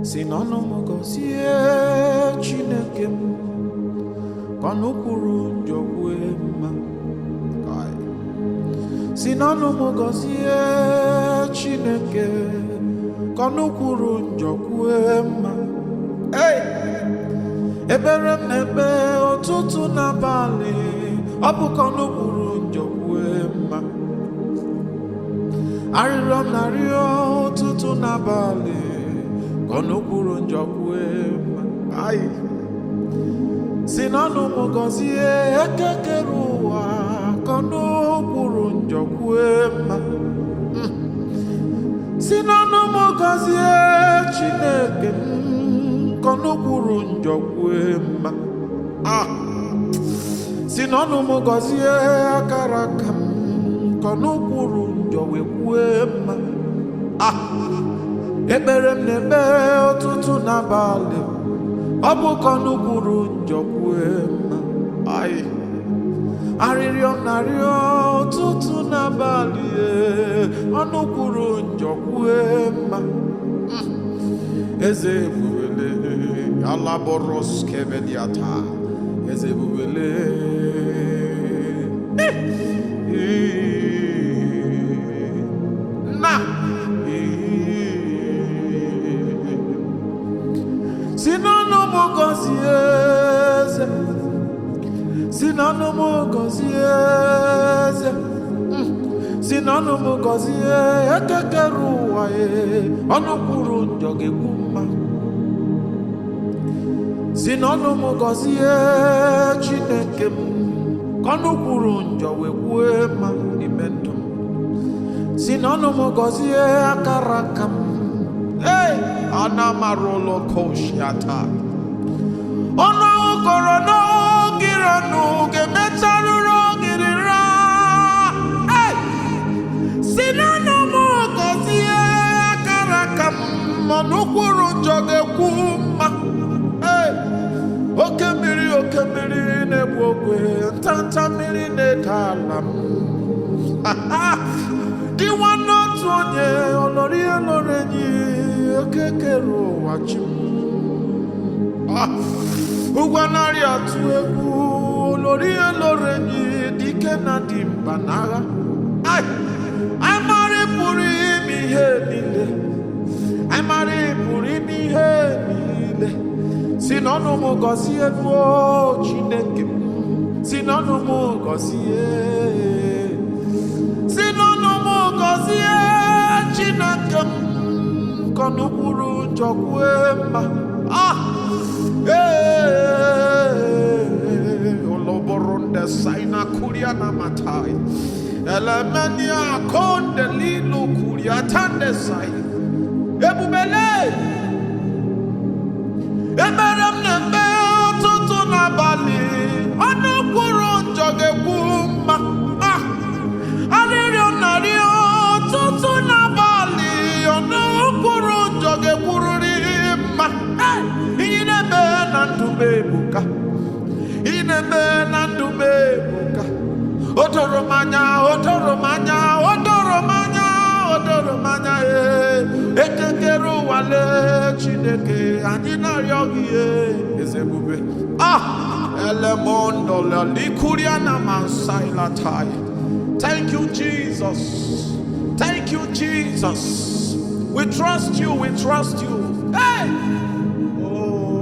So N'Onum Gozie Chineke Kanukuru Jokwema. So N'Onum Gozie Chineke Kanukuru Jokwema. Hey! Eberem nebe ụtụtụ n'abalị, ọ bụ kanukuru Jokwema. Arịrịọ m na-arịọ ụtụtụ n'abalị, kanukuru Jokwema. Ayi. So N'Onum Gozie ekekere ụwa, kanukuru Jokwema. So N'Onum Gozie Chineke kanukuru Jokwema. So N'Onum Gozie akaraka kanukuru Jokwema. Ekpere m na-ekpe ụtụtụ n'abalị, ọ bụ kanukuru Jokwema. Arịrịọ m na-arịọ ụtụtụ n'abalị, kanukuru Jokwema. Eze ebubele alaboros kebeliata, eze ebubele na So N'Onum Gozie, So N'Onum Gozie, So N'Onum Gozie ekekere ụwa, ọnụkwuru Jokwema. So N'Onum Gozie Chineke kanukuru Jokwema n'ime ndụ m. So N'Onum Gozie akaraka m. Hey! Anamarolo koshiata. Ọnụ ụkọrọ n'ogiri ọnụ ga-emecharụrụ ogiri ra. Hey! So N'Onum Gozie akaraka m, ọnụkwuru Jokwema. Hey! Oke mmiri na-egbu ogwe, ntanta mmiri na-ede ala m. Dị nwanne otu onye ọlọrọ ihe lọrọ enyi, okekere ụwa chi m. Ụgwa narị atụ egwu, ọlọrọ ihe lọrọ enyi, dike na dị mba n'agha. Amara pụrụ ime ihe niile, amara pụrụ ime ihe niile. So N'Onum Gozie nuo Chineke, So N'Onum Gozie, So N'Onum Gozie Chineke kanukuru Jokwema. Oloboronde saina kuriana matai, elemenia konde lilo kuriatande sai, ebubele. Eberem na-ekpe ụtụtụ n'abalị, ọnụkwuru Jokwema. Arịrịọ m na-arịọ ụtụtụ n'abalị, ọnụkwuru Jokwema. Ihe na-eme na ndụ m ebuka, ihe na-eme na ndụ m ebuka. O doro m anya, o doro m anya, o doro m anya, o doro m anya. Ekekere ụwa lee Chineke, anyị na-arịọ gị eze ebube. Elemondo likuriana masailatai. Thank you, Jesus. Thank you, Jesus. We trust you, we trust you. Hey! Oh.